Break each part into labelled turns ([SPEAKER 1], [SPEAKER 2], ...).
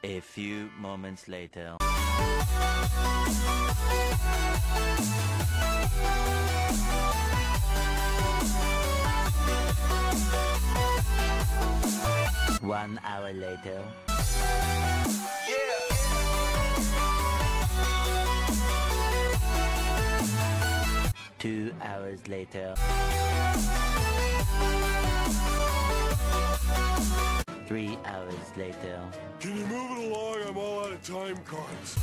[SPEAKER 1] A few moments later. One hour later. 2 hours later. 3 hours later.
[SPEAKER 2] Can you move it along? I'm all out of time cards.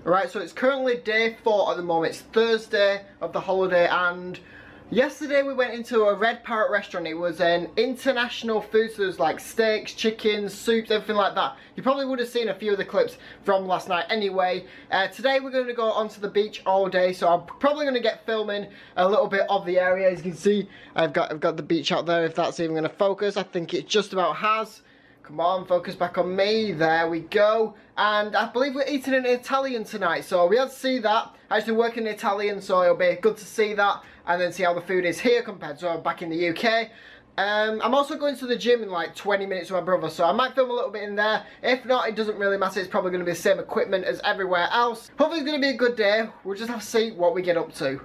[SPEAKER 3] Right, so it's currently day 4 at the moment. It's Thursday of the holiday, and yesterday we went into a Red Parrot restaurant. It was an international food, so there's like steaks, chickens, soups, everything like that. You probably would have seen a few of the clips from last night anyway. Today we're going to go onto the beach all day, so I'm probably going to get filming a little bit of the area. As you can see, I've got the beach out there, if that's even going to focus. I think it just about has. Come on, focus back on me. There we go. And I believe we're eating in Italian tonight, so we had to see that. I used to work in Italian, so it'll be good to see that and then see how the food is here compared to back in the UK. I'm also going to the gym in like 20 minutes with my brother, so I might film a little bit in there. If not, it doesn't really matter. It's probably going to be the same equipment as everywhere else. Hopefully it's going to be a good day. We'll just have to see what we get up to.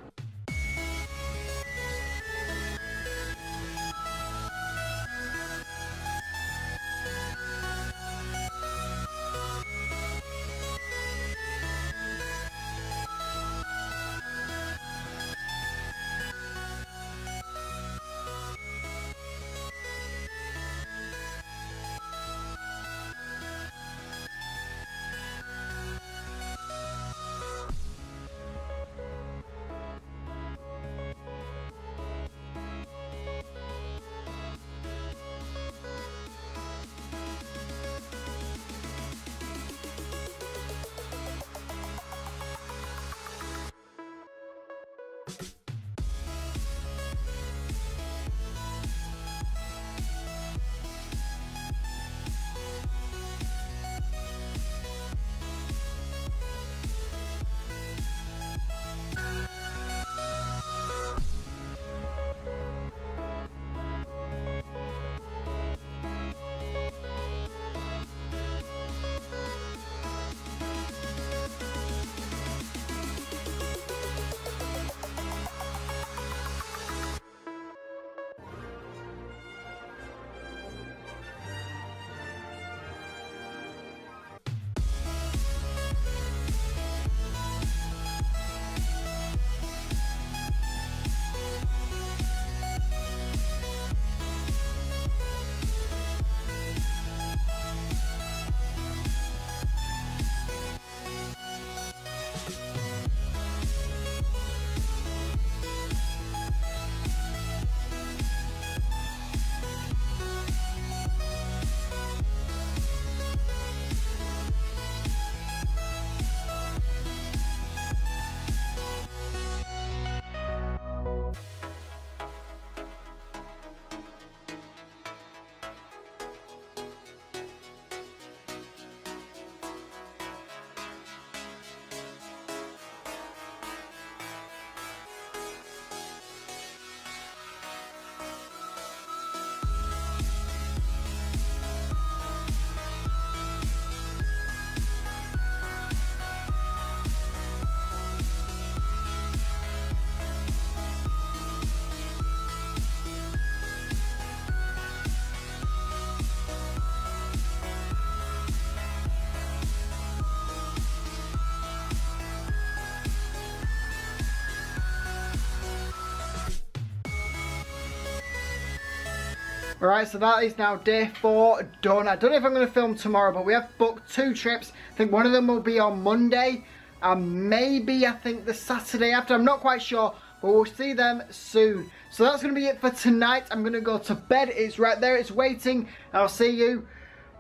[SPEAKER 3] Alright, so that is now day 4 done. I don't know if I'm going to film tomorrow, but we have booked 2 trips. I think one of them will be on Monday, and maybe I think the Saturday after. I'm not quite sure, but we'll see them soon. So that's going to be it for tonight. I'm going to go to bed. It's right there, it's waiting. I'll see you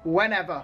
[SPEAKER 3] whenever.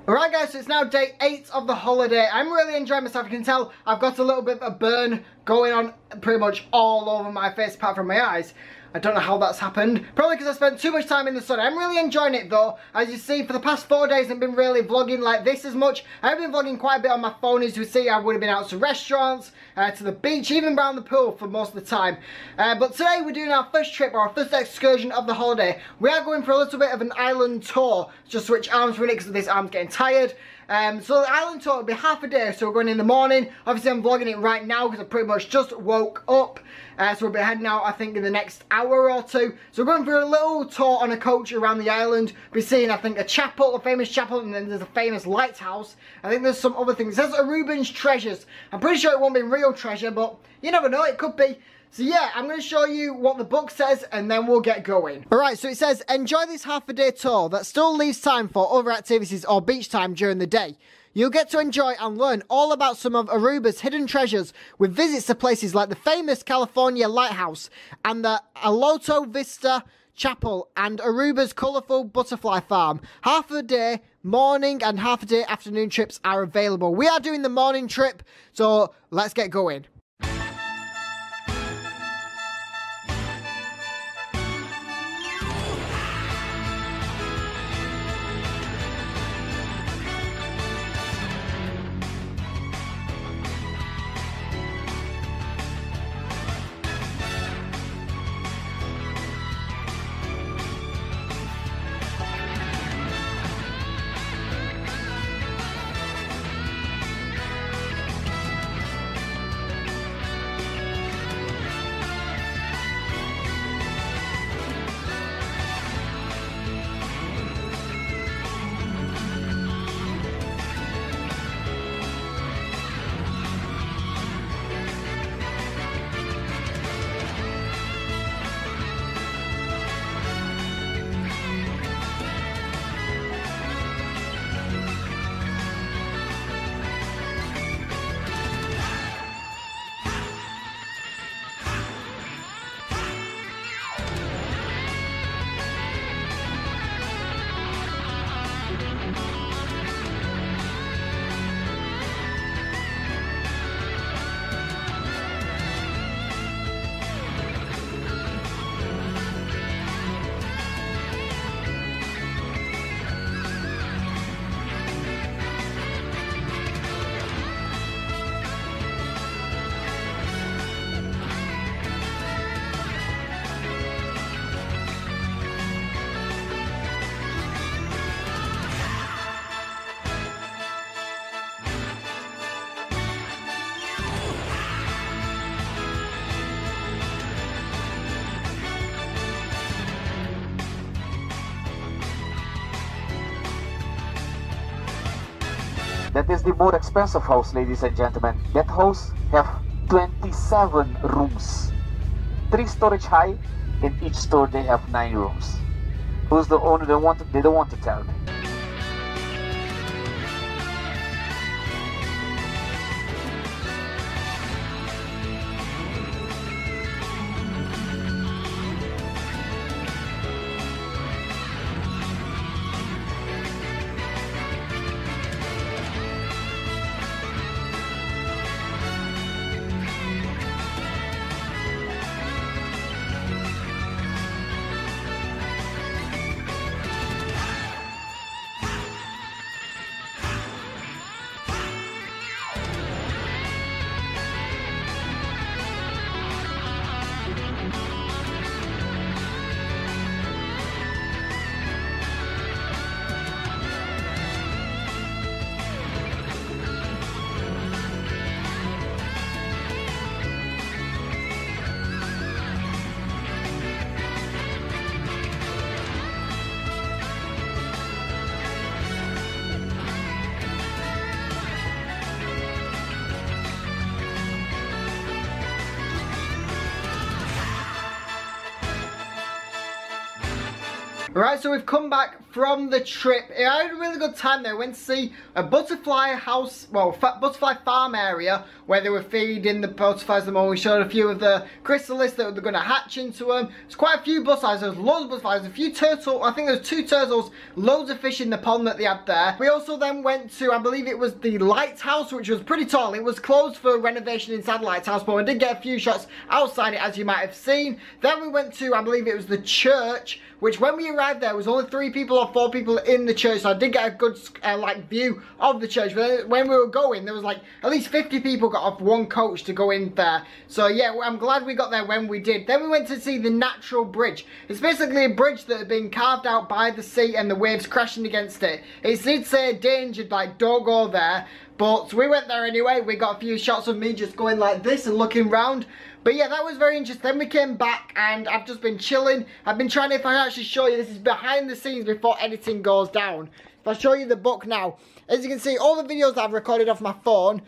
[SPEAKER 3] Alright guys, so it's now day 8 of the holiday. I'm really enjoying myself. You can tell I've got a little bit of a burn going on pretty much all over my face apart from my eyes. I don't know how that's happened. Probably because I spent too much time in the sun. I'm really enjoying it though. As you see, for the past 4 days I've been really vlogging like this as much. I've been vlogging quite a bit on my phone. As you see, I would have been out to restaurants, to the beach, even around the pool for most of the time. But today we're doing our first trip, or our first excursion of the holiday. We are going for a little bit of an island tour. Just switch arms for a minute because this arm's getting tired. So the island tour will be half a day, so we're going in the morning. Obviously I'm vlogging it right now because I pretty much just woke up. So we'll be heading out I think in the next hour or two. So we're going for a little tour on a coach around the island. We'll be seeing I think a chapel, a famous chapel, and then there's a famous lighthouse. I think there's some other things. It says Aruba's treasures. I'm pretty sure it won't be real treasure, but you never know, it could be. So yeah, I'm going to show you what the book says and then we'll get going. Alright, so it says, enjoy this half a day tour that still leaves time for other activities or beach time during the day. You'll get to enjoy and learn all about some of Aruba's hidden treasures with visits to places like the famous California Lighthouse and the Aloto Vista Chapel and Aruba's colourful butterfly farm. Half a day morning and half a day afternoon trips are available. We are doing the morning trip, so let's get going.
[SPEAKER 4] That is the more expensive house, ladies and gentlemen. That house have 27 rooms. 3 storage high. In each store they have 9 rooms. Who's the owner? They don't want to tell me.
[SPEAKER 3] Right, so we've come back from the trip. I had a really good time there. Went to see a butterfly house, well, butterfly farm area where they were feeding the butterflies the moment. We showed a few of the chrysalids that were going to hatch into them. There's quite a few butterflies. There's loads of butterflies, a few turtles. I think there's 2 turtles, loads of fish in the pond that they had there. We also then went to, I believe it was the lighthouse, which was pretty tall. It was closed for renovation inside the lighthouse, but we did get a few shots outside it, as you might have seen. Then we went to, I believe it was the church, which when we arrived there was only 3 people or 4 people in the church, so I did get a good like view of the church. But when we were going, there was like at least 50 people got off one coach to go in there. So yeah, I'm glad we got there when we did. Then we went to see the natural bridge. It's basically a bridge that had been carved out by the sea and the waves crashing against it. It did say endangered, like don't go there. But we went there anyway. We got a few shots of me just going like this and looking round. But yeah, that was very interesting. Then we came back and I've just been chilling. I've been trying to, if I actually show you, this is behind the scenes before editing goes down. If I show you the book now, as you can see, all the videos that I've recorded off my phone,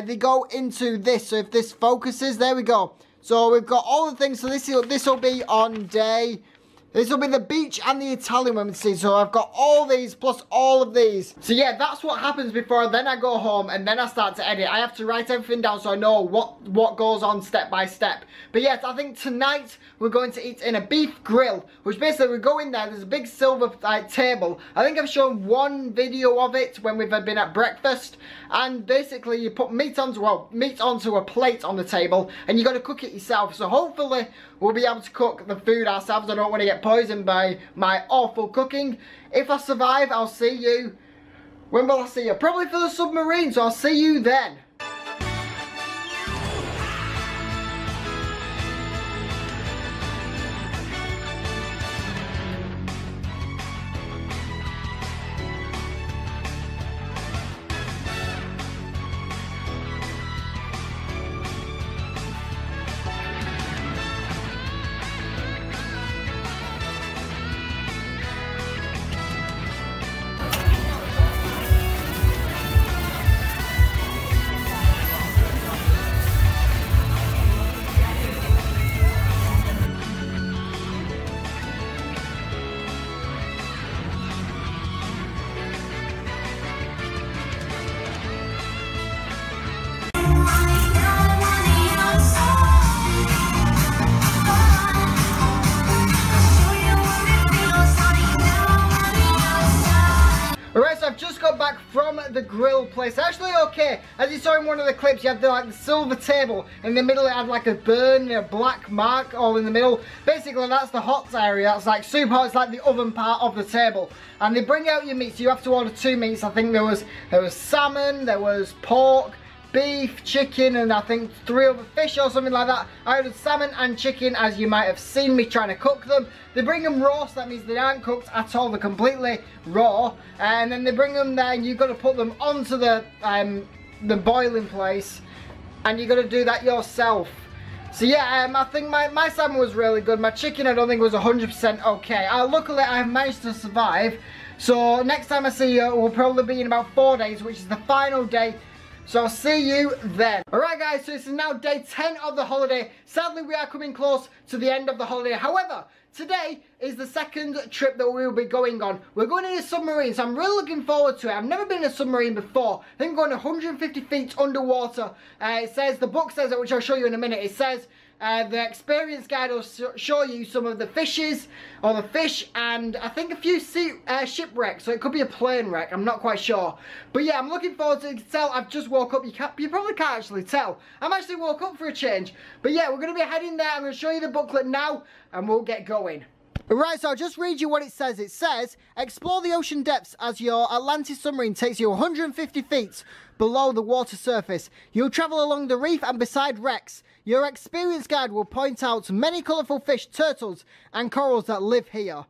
[SPEAKER 3] they go into this. So if this focuses, there we go. So we've got all the things. So this will be on day... This will be the beach and the Italian women's scene. So I've got all these plus all of these. So yeah, that's what happens before then I go home and then I start to edit. I have to write everything down so I know what goes on step by step. But yes, I think tonight we're going to eat in a beef grill, which basically we go in there, there's a big silver table. I think I've shown one video of it when we've been at breakfast. And basically you put meat onto a plate on the table and you got to cook it yourself. So hopefully we'll be able to cook the food ourselves. I don't want to get poisoned by my awful cooking. If I survive, I'll see you. When will I see you? Probably for the submarine, so I'll see you then. Back from the grill place. Actually okay, as you saw in one of the clips, you had the silver table in the middle. It had like a burn, a black mark all in the middle. Basically that's the hot area. That's like super hot. It's like the oven part of the table, and they bring out your meat, so you have to order 2 meats. I think there was salmon, there was pork, beef, chicken, and I think 3 other fish or something like that. I ordered salmon and chicken, as you might have seen me trying to cook them. They bring them raw, so that means they aren't cooked at all. They're completely raw, and then they bring them there and you've got to put them onto the boiling place, and you've got to do that yourself. So yeah, I think my salmon was really good. My chicken I don't think was 100% okay. Luckily I've managed to survive. So next time I see you will probably be in about 4 days, which is the final day. So I'll see you then. Alright guys, so this is now day 10 of the holiday. Sadly we are coming close to the end of the holiday. However, today is the second trip that we will be going on. We're going in a submarine, so I'm really looking forward to it. I've never been in a submarine before. I think I'm going 150 feet underwater. It says, the book says it, which I'll show you in a minute. It says, the experience guide will show you some of the fishes, or the fish, and I think a few shipwrecks, so it could be a plane wreck, I'm not quite sure. But yeah, I'm looking forward to it. You can tell I've just woke up, you probably can't actually tell. I'm actually woke up for a change. But yeah, we're going to be heading there. I'm going to show you the booklet now, and we'll get going. Right, so I'll just read you what it says. It says, explore the ocean depths as your Atlantis submarine takes you 150 feet below the water surface. You'll travel along the reef and beside wrecks. Your experience guide will point out many colourful fish, turtles and corals that live here.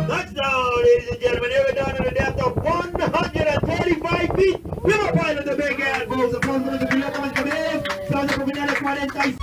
[SPEAKER 5] Touchdown, ladies and gentlemen. Here we're down to the depth of 135 feet. River! Palo de Becker, vamos a fondo de piloto más también. Zona prominales 40.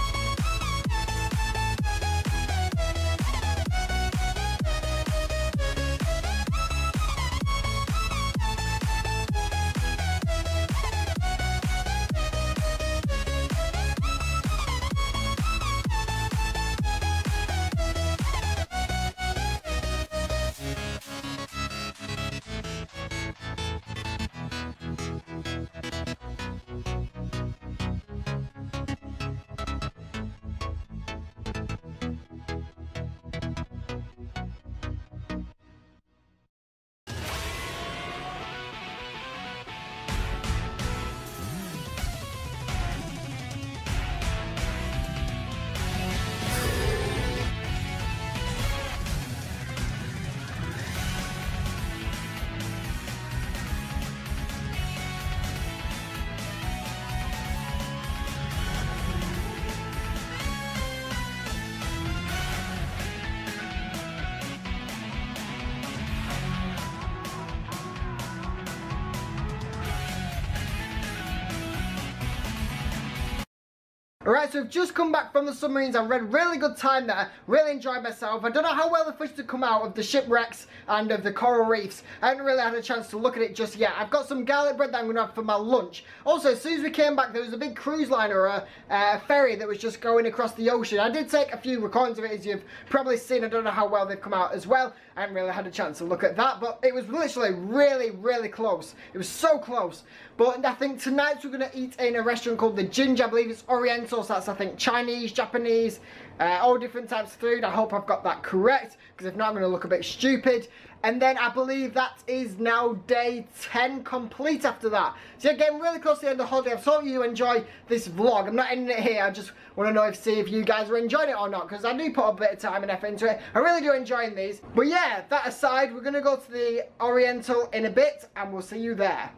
[SPEAKER 3] Alright, so I've just come back from the submarines. I've had a really good time there, really enjoyed myself. I don't know how well the footage to come out of the shipwrecks and of the coral reefs. I haven't really had a chance to look at it just yet. I've got some garlic bread that I'm going to have for my lunch. Also, as soon as we came back, there was a big cruise liner, a ferry that was just going across the ocean. I did take a few recordings of it, as you've probably seen. I don't know how well they've come out as well. I haven't really had a chance to look at that, but it was literally really close. It was so close. But I think tonight we're going to eat in a restaurant called The Ginger. I believe it's Oriental, so that's, I think, Chinese, Japanese, all different types of food. I hope I've got that correct, because if not, I'm going to look a bit stupid. And then I believe that is now day 10 complete after that. So again, really close to the end of the holiday. I've hope you enjoy this vlog. I'm not ending it here. I just want to know see if you guys are enjoying it or not, because I do put a bit of time and effort into it. I really do enjoying these. But yeah, that aside, we're going to go to the Oriental in a bit, and we'll see you there.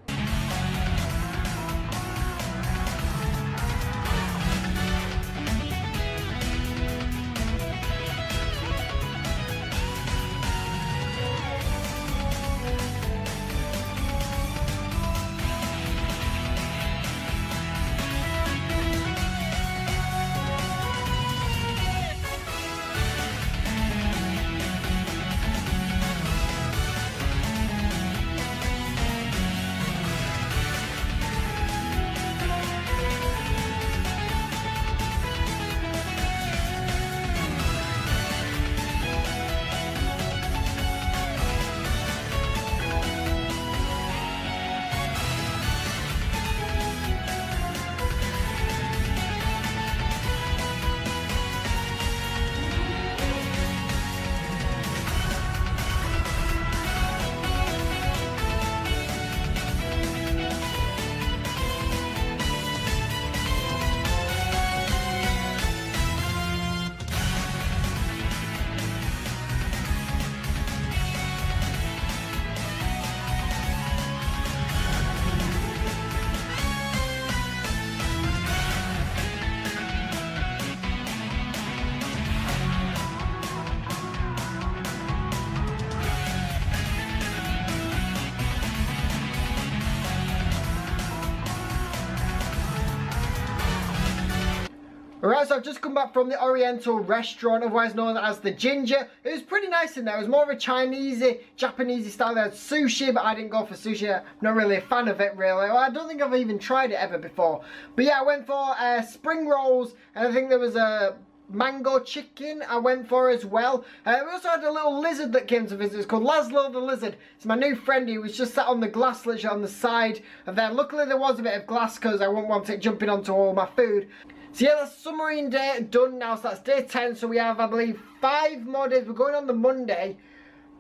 [SPEAKER 3] Alright, so I've just come back from the Oriental restaurant, otherwise known as the Ginger. It was pretty nice in there. It was more of a Chinese-y, Japanese-y style. They had sushi, but I didn't go for sushi. I'm not really a fan of it, really. Well, I don't think I've even tried it ever before. But yeah, I went for spring rolls, and I think there was a mango chicken I went for as well. We also had a little lizard that came to visit. It's called Laszlo the Lizard. It's my new friend. He was just sat on the glass literally on the side of there. Luckily there was a bit of glass because I wouldn't want it jumping onto all my food. So yeah, that's submarine day done now. So that's day 10. So we have, I believe, 5 more days. We're going on the Monday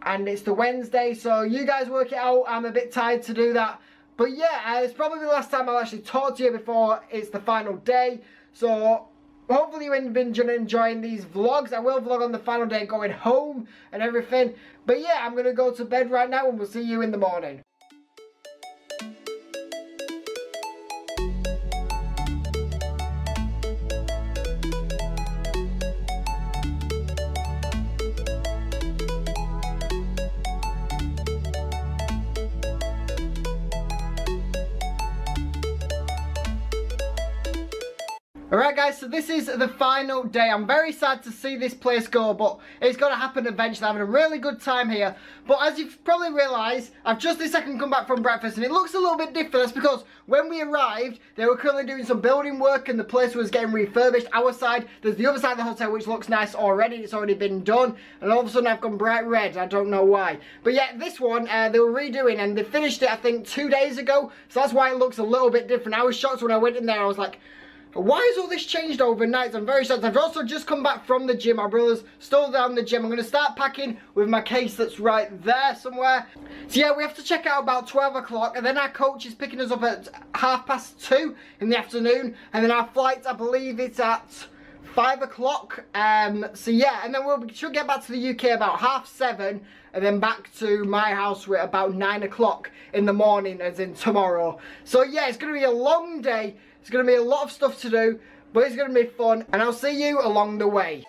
[SPEAKER 3] and it's the Wednesday. So you guys work it out. I'm a bit tired to do that. But yeah, it's probably the last time I'll actually talk to you before it's the final day. So hopefully you've been enjoying these vlogs. I will vlog on the final day going home and everything. But yeah, I'm going to go to bed right now and we'll see you in the morning. Alright guys, so this is the final day. I'm very sad to see this place go, but it's going to happen eventually. I'm having a really good time here. But as you've probably realised, I've just this second come back from breakfast and it looks a little bit different. That's because when we arrived, they were currently doing some building work and the place was getting refurbished. Our side, there's the other side of the hotel which looks nice already. It's already been done. And all of a sudden I've gone bright red. I don't know why. But yeah, this one, they were redoing and they finished it I think 2 days ago. So that's why it looks a little bit different. I was shocked when I went in there. I was like, why is all this changed overnight? So I'm very shocked. I've also just come back from the gym. My brother's still down the gym. I'm going to start packing with my case that's right there somewhere. So yeah, we have to check out about 12 o'clock. And then our coach is picking us up at 2:30 in the afternoon. And then our flight, I believe it's at 5 o'clock. So yeah, and then we should get back to the UK about 7:30. And then back to my house at about 9 o'clock in the morning, as in tomorrow. So yeah, it's going to be a long day. It's going to be a lot of stuff to do, but it's going to be fun, and I'll see you along the way.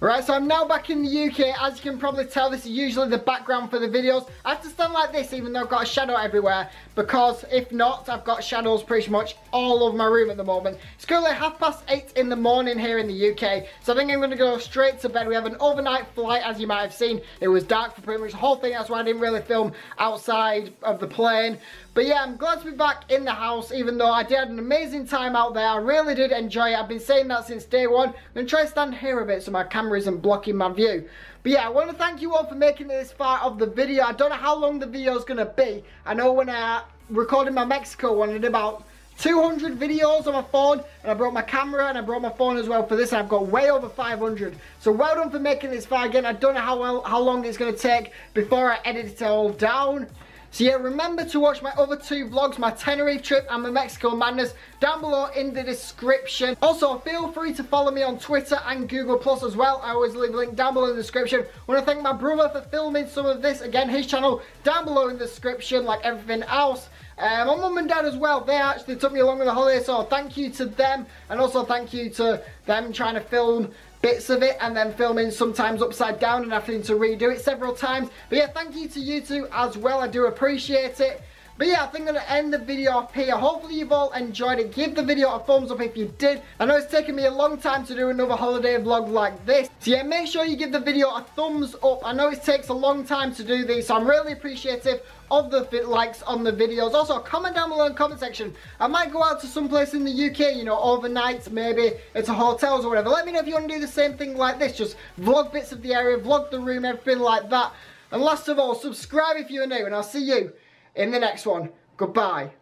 [SPEAKER 3] Right, so I'm now back in the UK. As you can probably tell, this is usually the background for the videos. I have to stand like this even though I've got a shadow everywhere, because if not, I've got shadows pretty much all over my room at the moment. It's currently 8:30 in the morning here in the UK, so I think I'm going to go straight to bed. We have an overnight flight, as you might have seen. It was dark for pretty much the whole thing, that's why I didn't really film outside of the plane. But yeah, I'm glad to be back in the house, even though I did have an amazing time out there. I really did enjoy it. I've been saying that since day one. I'm going to try to stand here a bit so my camera isn't blocking my view. But yeah, I want to thank you all for making it this far of the video. I don't know how long the video is going to be. I know when I recorded my Mexico one, I did about 200 videos on my phone, and I brought my camera and I brought my phone as well for this, and I've got way over 500. So well done for making this far. Again, I don't know how long it's going to take before I edit it all down. So yeah, remember to watch my other 2 vlogs, my Tenerife trip and my Mexico madness, down below in the description. Also, feel free to follow me on Twitter and Google Plus as well. I always leave a link down below in the description. I want to thank my brother for filming some of this. Again, his channel down below in the description, like everything else. My mum and dad as well, they actually took me along on the holiday, so thank you to them, and also thank you to them trying to film bits of it and then filming sometimes upside down and having to redo it several times. But yeah, thank you to you two as well, I do appreciate it. But yeah, I think I'm going to end the video off here. Hopefully you've all enjoyed it. Give the video a thumbs up if you did. I know it's taken me a long time to do another holiday vlog like this. So yeah, make sure you give the video a thumbs up. I know it takes a long time to do these, so I'm really appreciative of the likes on the videos. Also, comment down below in the comment section. I might go out to some place in the UK, you know, overnight, maybe it's a hotels or whatever. Let me know if you want to do the same thing like this. Just vlog bits of the area, vlog the room, everything like that. And last of all, subscribe if you're new, and I'll see you in the next one. Goodbye.